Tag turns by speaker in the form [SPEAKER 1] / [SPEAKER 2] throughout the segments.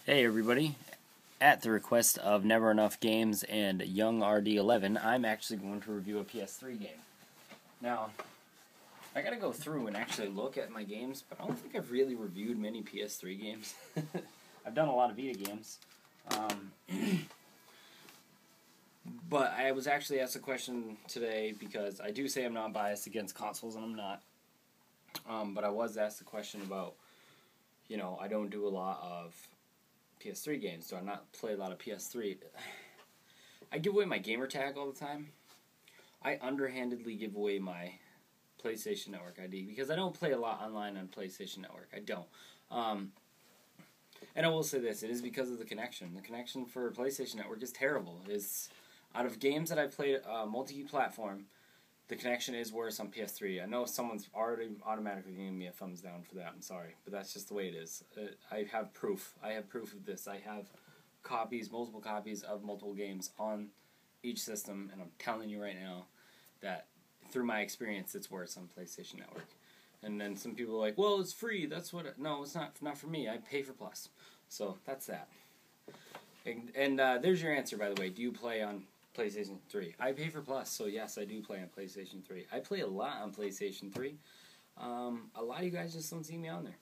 [SPEAKER 1] Hey everybody, at the request of Never Enough Games and Young RD11, I'm actually going to review a PS3 game. Now, I gotta go through and actually look at my games, but I don't think I've really reviewed many PS3 games. I've done a lot of Vita games. But I was actually asked a question today because I do say I'm not biased against consoles, and I'm not. But I was asked a question about, I don't do a lot of PS3 games, so I not play a lot of PS3. I give away my gamer tag all the time. I underhandedly give away my PlayStation Network ID because I don't play a lot online on PlayStation Network. I don't. And I will say this, it is because of the connection. The connection for PlayStation Network is terrible. Out of games that I've played multi-platform, the connection is worse on PS3. I know someone's already automatically giving me a thumbs down for that. I'm sorry, but that's just the way it is. I have proof. I have proof of this. I have multiple copies of multiple games on each system, and I'm telling you right now that through my experience, it's worse on PlayStation Network. And then some people are like, well, it's free. No, it's not for me. I pay for Plus. So that's that. And there's your answer, by the way. Do you play on PlayStation 3? I pay for Plus, so yes, I do play on PlayStation 3. I play a lot on PlayStation 3. A lot of you guys just don't see me on there.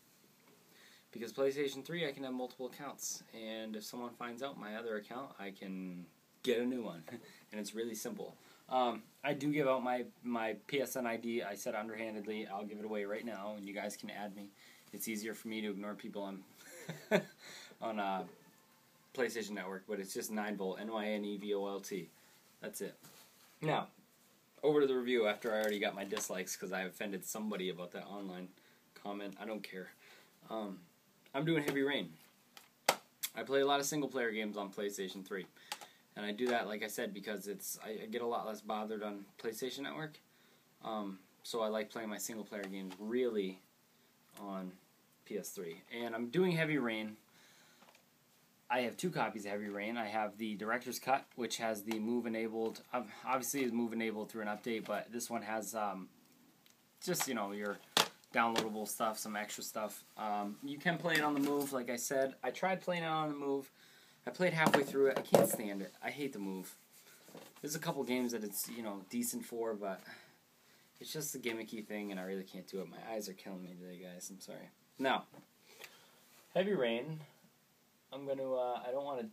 [SPEAKER 1] Because PlayStation 3, I can have multiple accounts. And if someone finds out my other account, I can get a new one. And it's really simple. I do give out my PSN ID. I said underhandedly. I'll give it away right now, and you guys can add me. It's easier for me to ignore people on PlayStation Network, but it's just 9volt, NYNEVOLT. That's it. Now, over to the review after I already got my dislikes because I offended somebody about that online comment. I don't care. I'm doing Heavy Rain. I play a lot of single-player games on PlayStation 3. And I do that, like I said, because I get a lot less bothered on PlayStation Network. So I like playing my single-player games really on PS3. And I'm doing Heavy Rain. I have 2 copies of Heavy Rain. I have the Director's Cut, which has the move enabled. Obviously, it's move enabled through an update, but this one has just, your downloadable stuff, some extra stuff. You can play it on the move, like I said. I tried playing it on the move. I played halfway through it. I can't stand it. I hate the move. There's a couple games that it's, decent for, but it's just a gimmicky thing, and I really can't do it. My eyes are killing me today, guys. I'm sorry. Now, Heavy Rain. I'm going to, I don't want to,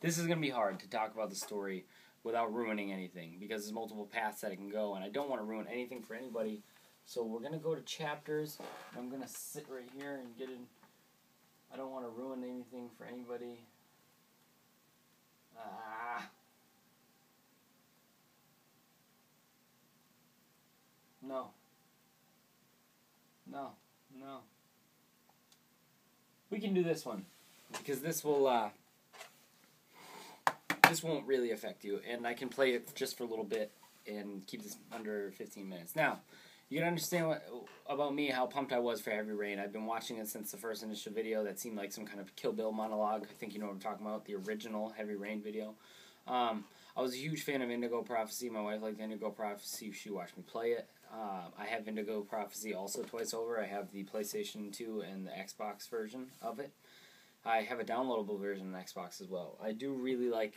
[SPEAKER 1] this is going to be hard to talk about the story without ruining anything, because there's multiple paths that it can go, and I don't want to ruin anything for anybody, so we're going to go to chapters. I'm going to sit right here and get in. I don't want to ruin anything for anybody. No. We can do this one. Because this will, this won't really affect you, and I can play it just for a little bit and keep this under 15 minutes. Now, you can understand about me how pumped I was for Heavy Rain. I've been watching it since the first initial video that seemed like some kind of Kill Bill monologue. I think you know what I'm talking about, the original Heavy Rain video. I was a huge fan of Indigo Prophecy. My wife liked Indigo Prophecy. She watched me play it. I have Indigo Prophecy also twice over. I have the PlayStation 2 and the Xbox version of it. I have a downloadable version on Xbox as well. I do really like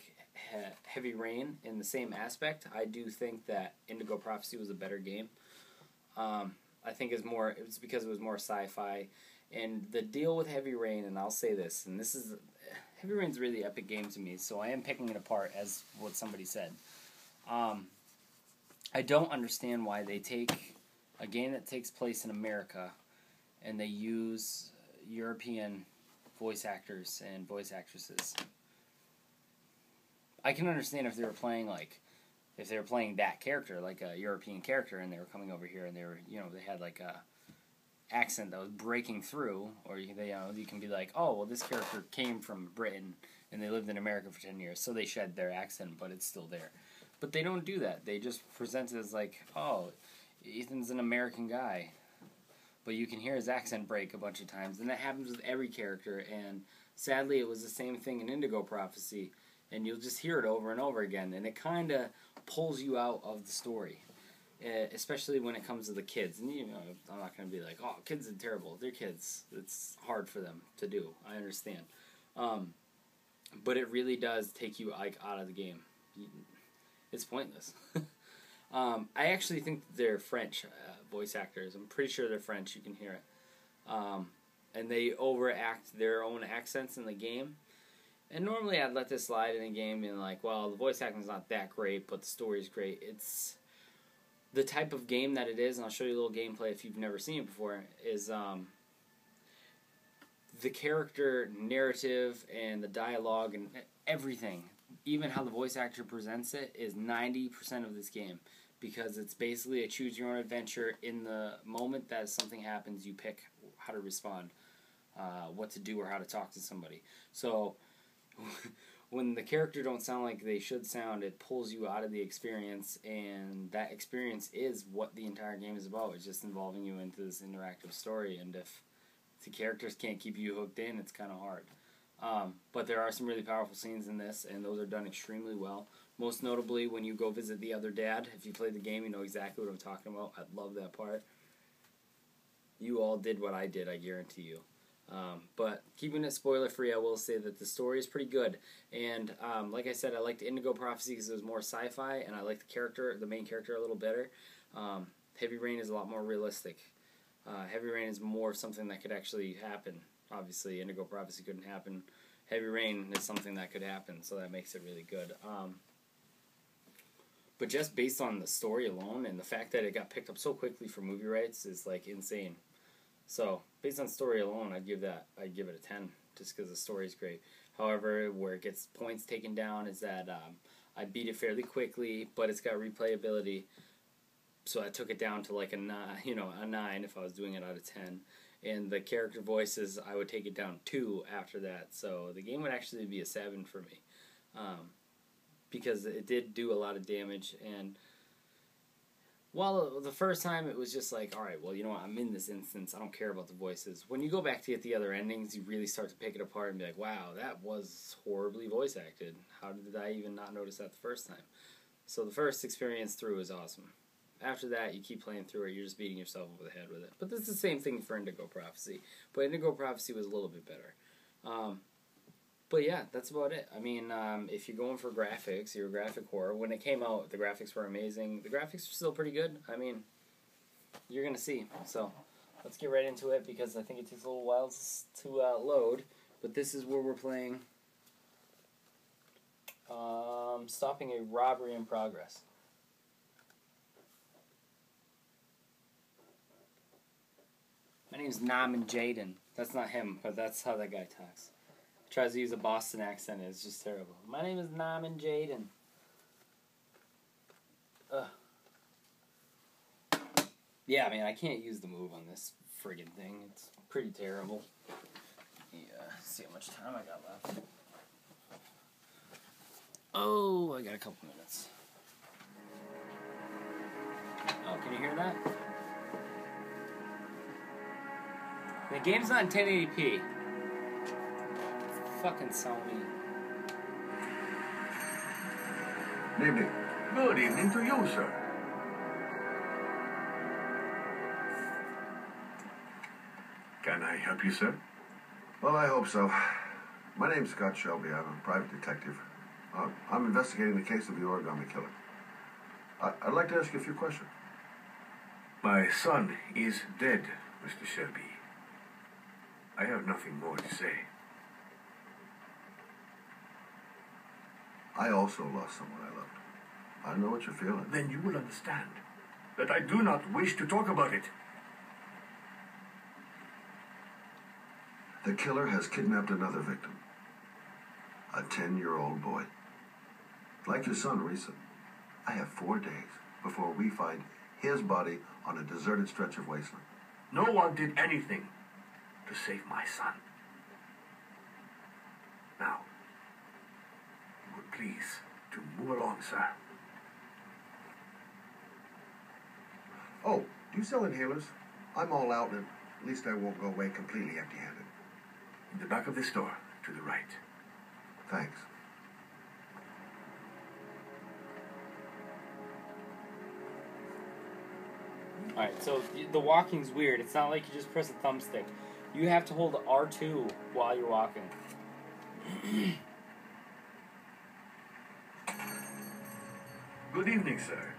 [SPEAKER 1] Heavy Rain in the same aspect. I do think that Indigo Prophecy was a better game. I think it's because it was more sci-fi. And the deal with Heavy Rain, and I'll say this, and Heavy Rain's a really epic game to me, so I am picking it apart as what somebody said. I don't understand why they take a game that takes place in America and they use European voice actors and voice actresses. I can understand if they were playing that character, like a European character, and they were coming over here and they were, they had like a accent that was breaking through, or you can be like, oh, well, this character came from Britain and they lived in America for 10 years, so they shed their accent, but it's still there. But they don't do that. They just present it as like, oh, Ethan's an American guy. But you can hear his accent break a bunch of times, and that happens with every character, and sadly it was the same thing in Indigo Prophecy, and you'll just hear it over and over again, and it kind of pulls you out of the story, especially when it comes to the kids. And I'm not going to be like, oh, kids are terrible. They're kids. It's hard for them to do. I understand. But it really does take you like out of the game. It's pointless. I actually think that they're French voice actors. I'm pretty sure they're French. You can hear it. And they overact their own accents in the game. And normally I'd let this slide in a game and like, well, the voice acting's not that great, but the story's great. It's the type of game that it is, and I'll show you a little gameplay if you've never seen it before, is the character narrative and the dialogue and everything, even how the voice actor presents it, is 90% of this game. Because it's basically a choose-your-own-adventure. In the moment that something happens, you pick how to respond, what to do, or how to talk to somebody. So when the character don't sound like they should sound, it pulls you out of the experience, and that experience is what the entire game is about. It's just involving you into this interactive story, and if the characters can't keep you hooked in, it's kind of hard. But there are some really powerful scenes in this, and those are done extremely well. Most notably, when you go visit the other dad. If you played the game, you know exactly what I'm talking about. I love that part. You all did what I did, I guarantee you. But keeping it spoiler-free, I will say that the story is pretty good. And like I said, I liked Indigo Prophecy because it was more sci-fi, and I liked the main character, a little better. Heavy Rain is a lot more realistic. Heavy Rain is more something that could actually happen. Obviously, Indigo Prophecy couldn't happen. Heavy Rain is something that could happen, so that makes it really good. But just based on the story alone and the fact that it got picked up so quickly for movie rights is like insane. So based on story alone, I'd give it a 10 just because the story is great. However, where it gets points taken down is that I beat it fairly quickly, but it's got replayability, so I took it down to like a 9 if I was doing it out of 10. And the character voices, I would take it down 2 after that. So the game would actually be a 7 for me. Because it did do a lot of damage, and while the first time it was just like, alright, well, you know what, I'm in this instance, I don't care about the voices. When you go back to get the other endings, you really start to pick it apart and be like, wow, that was horribly voice acted. How did I even not notice that the first time? So the first experience through is awesome. After that, you keep playing through it, you're just beating yourself over the head with it. But this is the same thing for Indigo Prophecy. But Indigo Prophecy was a little bit better. But yeah, that's about it. I mean, if you're going for graphics, you're a graphic horror. When it came out, the graphics were amazing. The graphics were still pretty good. I mean, you're going to see. So, let's get right into it because I think it takes a little while to load. But this is where we're playing Stopping a Robbery in Progress. My name's Naman Jaden. That's not him, but that's how that guy talks. Tries to use a Boston accent, and it's just terrible. My name is Naman Jaden. Yeah, I mean, I can't use the move on this friggin' thing. It's pretty terrible. Yeah, see how much time I got left. Oh, I got a couple minutes. Oh, can you hear that? The game's not in 1080p. Fucking sell me.
[SPEAKER 2] Good evening. Good evening to you, sir. Can I help you, sir?
[SPEAKER 3] Well, I hope so. My name's Scott Shelby. I'm a private detective. I'm investigating the case of the origami killer. I'd like to ask you a few questions.
[SPEAKER 2] My son is dead, Mr. Shelby. I have nothing more to say.
[SPEAKER 3] I also lost someone I loved. I know what you're feeling.
[SPEAKER 2] Then you will understand that I do not wish to talk about it.
[SPEAKER 3] The killer has kidnapped another victim. A 10-year-old boy. Like your son, Risa. I have 4 days before we find his body on a deserted stretch of wasteland.
[SPEAKER 2] No one did anything to save my son. Now, you would please to move along, sir.
[SPEAKER 3] Oh, do you sell inhalers? I'm all out, and at least I won't go away completely empty-handed.
[SPEAKER 2] In the back of the store, to the right.
[SPEAKER 3] Thanks.
[SPEAKER 1] Alright, so the walking's weird. It's not like you just press a thumbstick. You have to hold R2 while you're walking.
[SPEAKER 2] Good evening, sir.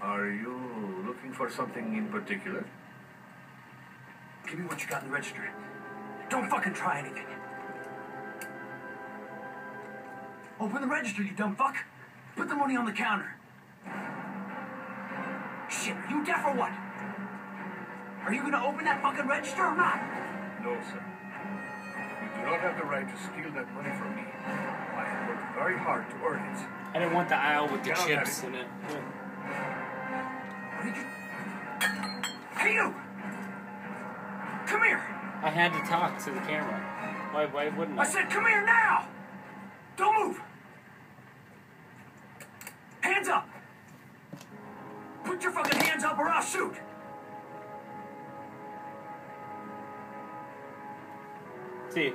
[SPEAKER 2] Are you looking for something in particular?
[SPEAKER 4] Give me what you got in the register. Don't fucking try anything. Open the register, you dumb fuck. Put the money on the counter. Shit, are you deaf or what? Are you gonna open that fucking register or not?
[SPEAKER 2] No, sir. You do not have the right to steal that money from me. I have worked very hard to earn it.
[SPEAKER 1] I didn't want the aisle with the
[SPEAKER 2] Get out,
[SPEAKER 1] chips
[SPEAKER 2] Daddy.
[SPEAKER 1] in it.
[SPEAKER 4] What did you... Hey, you! Come here!
[SPEAKER 1] I had to talk to the camera. Why wouldn't I?
[SPEAKER 4] I said come here now! Don't move! Hands up! Put your fucking hands up or I'll shoot!
[SPEAKER 1] See,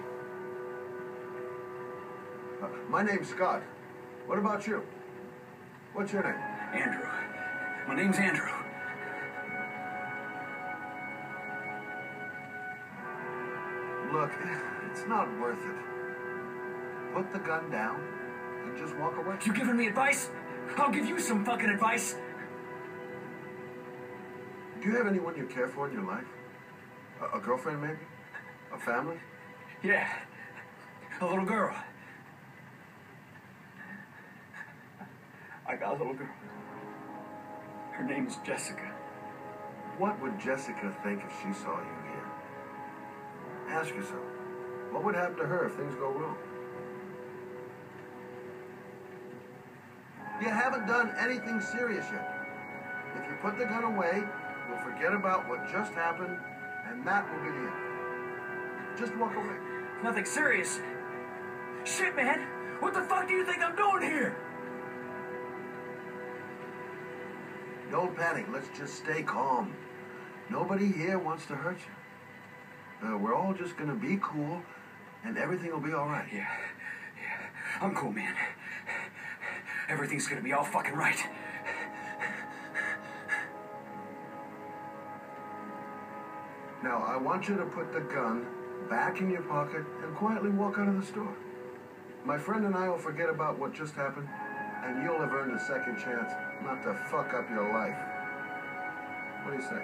[SPEAKER 3] My name's Scott. What about you? What's your name?
[SPEAKER 4] Andrew. My name's Andrew.
[SPEAKER 3] Look, it's not worth it. Put the gun down and just walk away.
[SPEAKER 4] You giving me advice? I'll give you some fucking advice.
[SPEAKER 3] Do you have anyone you care for in your life? A girlfriend, maybe? A family?
[SPEAKER 4] Yeah. A little girl. I got a little girl. Her name is Jessica.
[SPEAKER 3] What would Jessica think if she saw you here? Ask yourself, what would happen to her if things go wrong? You haven't done anything serious yet. If you put the gun away, you'll forget about what just happened, and that will be the end. Just walk away.
[SPEAKER 4] Nothing serious. Shit, man. What the fuck do you think I'm doing here?
[SPEAKER 3] Don't panic. Let's just stay calm. Nobody here wants to hurt you. We're all just gonna be cool, and everything will be all right.
[SPEAKER 4] Yeah. I'm cool, man. Everything's gonna be all fucking right.
[SPEAKER 3] Now, I want you to put the gun back in your pocket and quietly walk out of the store. My friend and I will forget about what just happened, and you'll have earned a second chance not to fuck up your life. What do you say?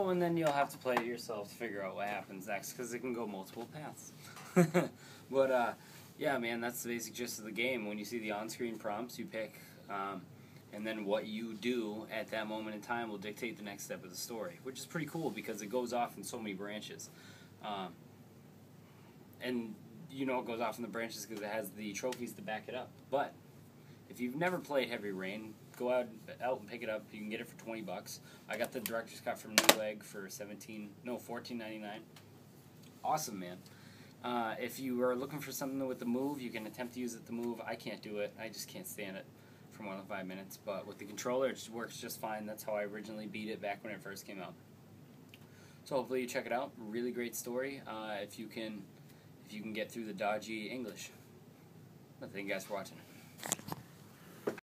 [SPEAKER 1] oh, and then you'll have to play it yourself to figure out what happens next, because it can go multiple paths. But, yeah, man, that's the basic gist of the game. When you see the on-screen prompts, you pick, and then what you do at that moment in time will dictate the next step of the story, which is pretty cool because it goes off in so many branches. And you know it goes off in the branches because it has the trophies to back it up. But if you've never played Heavy Rain, go out and pick it up. You can get it for $20. I got the director's cut from Newegg for $14.99. Awesome, man. If you are looking for something with the move, you can attempt to use it the move. I can't do it. I just can't stand it for more than 5 minutes. But with the controller, it just works just fine. That's how I originally beat it back when it first came out. So hopefully you check it out. Really great story. If you can get through the dodgy English. Thank you guys for watching.